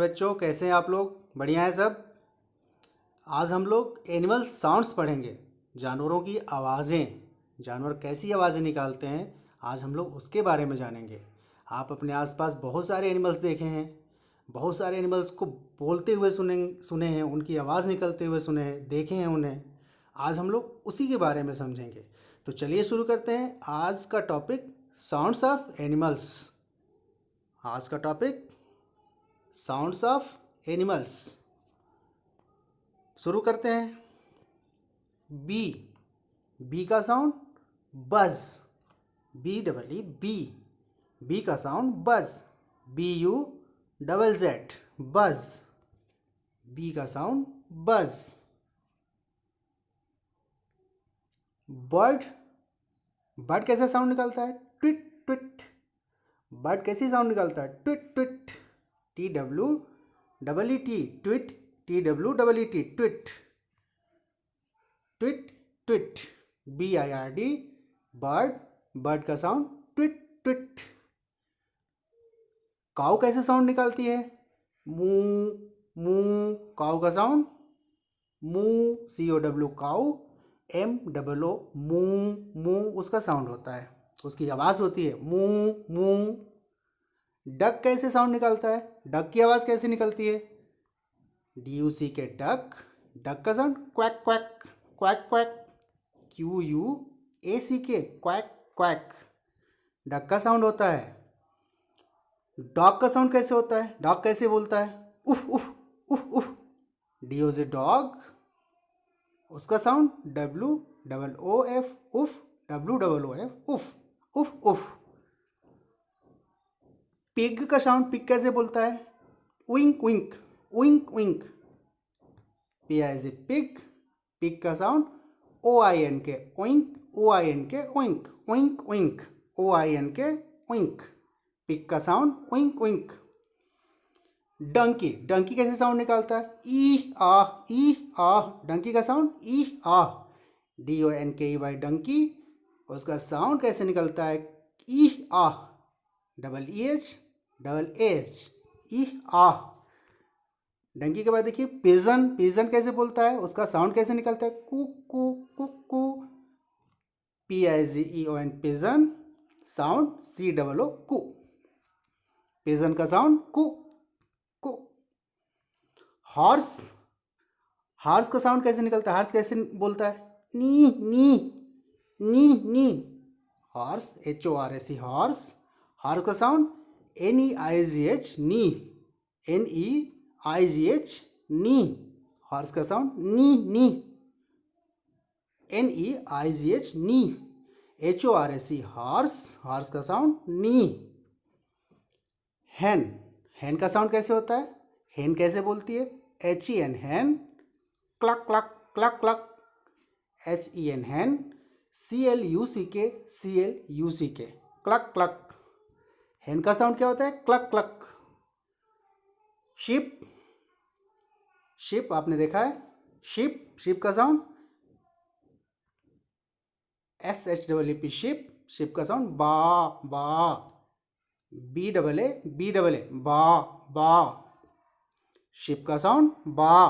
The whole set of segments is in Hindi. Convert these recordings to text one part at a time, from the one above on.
बच्चों, कैसे हैं आप लोग? बढ़िया हैं सब। आज हम लोग एनिमल साउंड्स पढ़ेंगे। जानवरों की आवाज़ें, जानवर कैसी आवाज़ें निकालते हैं, आज हम लोग उसके बारे में जानेंगे। आप अपने आसपास बहुत सारे एनिमल्स देखे हैं, बहुत सारे एनिमल्स को बोलते हुए सुने हैं, उनकी आवाज़ निकलते हुए सुने हैं, देखे हैं उन्हें। आज हम लोग उसी के बारे में समझेंगे। तो चलिए शुरू करते हैं। आज का टॉपिक साउंड्स ऑफ एनिमल्स। आज का टॉपिक साउंड्स ऑफ एनिमल्स। शुरू करते हैं। बी, बी का sound buzz, B double E bee. Bee का sound buzz, B U double Z, buzz. Bee का साउंड बज। बर्ड, बर्ड कैसे साउंड निकालता है? Tweet tweet. बर्ड कैसी साउंड निकालता है? Tweet tweet. T W double E T, tweet. T W double E T, tweet. Tweet tweet. B I R D, bird. Bird का साउंड ट्विट ट्विट। काऊ कैसे साउंड निकालती है? मू मू। काऊ का साउंड मू, सी ओ डब्ल्यू, काऊ। एम डबल ओ, मू मू उसका साउंड होता है, उसकी आवाज़ होती है मू मू। डक कैसे साउंड निकालता है? डक की आवाज़ कैसे निकलती है? D U C K, duck. Duck का sound quack quack, quack quack. Q U A C K, quack quack. Duck का साउंड होता है। डॉग का साउंड कैसे होता है? डॉग कैसे बोलता है? उफ woof woof woof. D O G, dog. उसका sound W double O F, woof. W double O F, woof woof उफ। पिग का साउंड, पिग कैसे बोलता है? Wink wink, wink wink. P I J, pig. Pig का sound O I N K, oink. O I N K, oink oink oink. O I N K, oink. Pig का sound oink oink. Donkey, donkey कैसे साउंड निकालता है? ई आ, ई आ। डंकी का साउंड ई आ। D O N K E Y, donkey. उसका साउंड कैसे निकलता है? ई आ, double E H, double H, ई आ। डंकी के बाद देखिए पिजन। पिजन कैसे बोलता है? उसका साउंड कैसे निकलता है? Coo coo coo coo. P I G E O N, pigeon. Sound C double O, coo. Pigeon का sound coo coo. Horse, horse का साउंड कैसे निकलता है? हॉर्स कैसे बोलता है? Neigh neigh neigh neigh. Horse, H O R S E, horse. Horse का sound N E I G H, neigh. N E I G H, neigh. Horse का sound neigh neigh. N E I G H, neigh. H O R S E, horse. Horse का साउंड नी। हैन, हैन का साउंड कैसे होता है? हैन कैसे बोलती है? H E N, hen. Cluck cluck cluck cluck. H E N, hen. C L U C K, C L U C के, क्लक क्लक। हैन का साउंड क्या होता है? Clock clock. शिप, शिप आपने देखा है? शिप, शिप का sound S H double E P, sheep. Sheep का sound baa baa. B double A, B double A, baa baa. Ship का साउंड बा।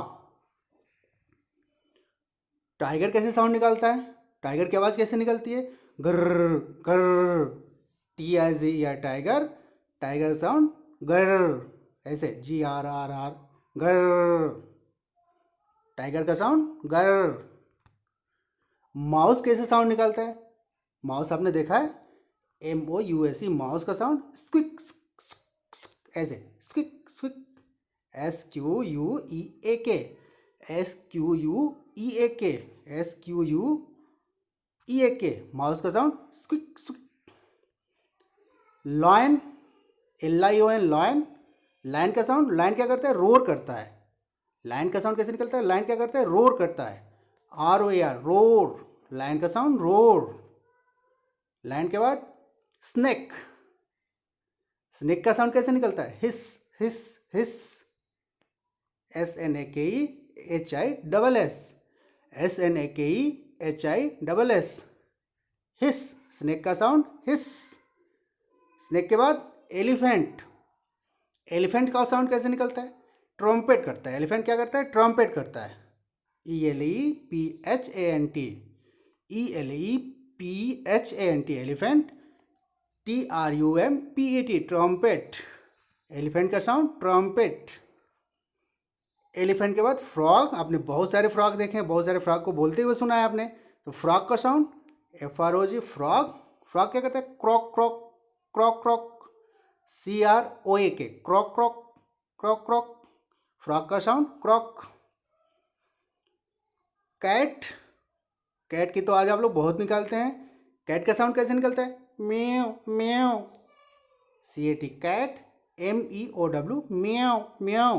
टाइगर कैसे साउंड निकालता है? टाइगर की आवाज़ कैसे निकलती है? Grr grr. T I G E R, tiger. Tiger sound grr, ऐसे G R R R, grr. Tiger का साउंड गर्र। माउस कैसे साउंड निकालता है? माउस आपने देखा है? M O U S E, mouse का साउंड स्क्विक, ऐसे squeak squeak. S Q U E A K, S Q U E A K, S Q U E A K. Mouse का sound squeak squeak. Lion, L I O N, lion. Lion का साउंड, लायन क्या करता है? रोर करता है। लायन का साउंड कैसे निकलता है? लायन क्या करता है? रोर करता है। R O A R, roar. Lion का साउंड रोर। लायन के बाद स्नेक। स्नेक का साउंड कैसे निकलता है? हिस हिस हिस। S N A K E H I double S, S N A K E H I double S, hiss. Snake का साउंड हिस। स्नेक के बाद एलिफेंट। एलिफेंट का साउंड कैसे निकलता है? ट्रम्पेट करता है। एलिफेंट क्या करता है? ट्रम्पेट करता है। ELEPHANT, ELEPHANT elephant. TRUMPET trumpet, elephant का साउंड ट्रम्पेट। एलिफेंट के बाद फ्रॉग, आपने बहुत सारे फ्रॉग देखे हैं, बहुत सारे फ्रॉग को बोलते हुए सुना है आपने। तो फ्रॉग का साउंड FROG फ्रॉग। फ्रॉग क्या करता है? क्रॉक croak croak क्रॉक, CROAK क्रॉक croak croak क्रॉक। Frog का साउंड क्रॉक। कैट, कैट की तो आज आप लोग बहुत निकालते हैं। कैट का साउंड कैसे निकलता है? म्याऊ म्याऊ, CAT कैट, MEOW म्याऊ म्याऊ।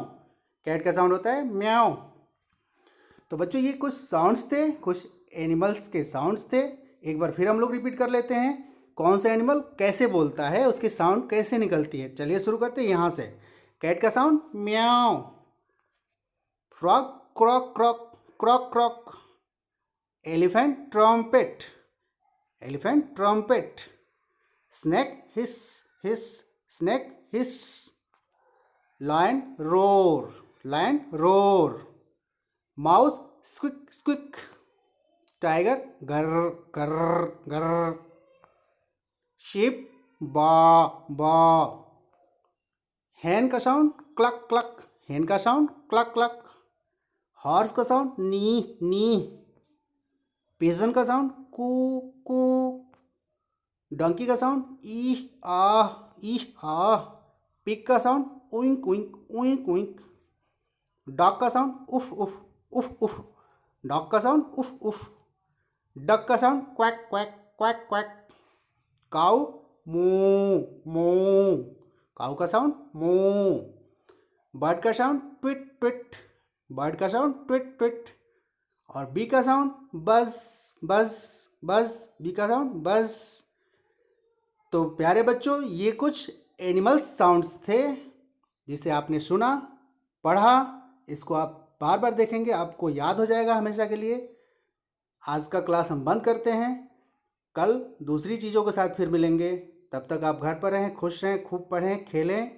कैट का साउंड होता है म्याऊ। तो बच्चों ये कुछ साउंड्स थे, कुछ एनिमल्स के साउंड्स थे। एक बार फिर हम लोग रिपीट कर लेते हैं, कौन सा एनिमल कैसे बोलता है, उसकी साउंड कैसे निकलती है। चलिए शुरू करते हैं यहाँ से। कैट का साउंड म्याऊ। Frog croak croak croak croak. Elephant trumpet, elephant trumpet. Snake hiss hiss, snake hiss. Lion roar, lion roar. Mouse squeak squeak. Tiger grr grr grr. Sheep baa baa. Hen का साउंड क्लक क्लक, हैन का साउंड क्लक क्लक। हॉर्स का साउंड नी नी। पिजन का साउंड कू कू। डंकी का साउंड ई आ। पिग का sound oink oink oink oink. Dog का साउंड उफ उफ उफ उफ। डॉग का साउंड उफ उफ। डक का sound quack quack quack quack. Cow moo moo, cow का साउंड मू। बर्ड का साउंड ट्विट ट्विट, बर्ड का साउंड ट्विट ट्विट। और बी का साउंड बज बज बज, बी का साउंड बज। तो प्यारे बच्चों ये कुछ एनिमल्स साउंड्स थे जिसे आपने सुना, पढ़ा। इसको आप बार बार देखेंगे, आपको याद हो जाएगा हमेशा के लिए। आज का क्लास हम बंद करते हैं, कल दूसरी चीज़ों के साथ फिर मिलेंगे। तब तक आप घर पर रहें, खुश रहें, खूब पढ़ें, खेलें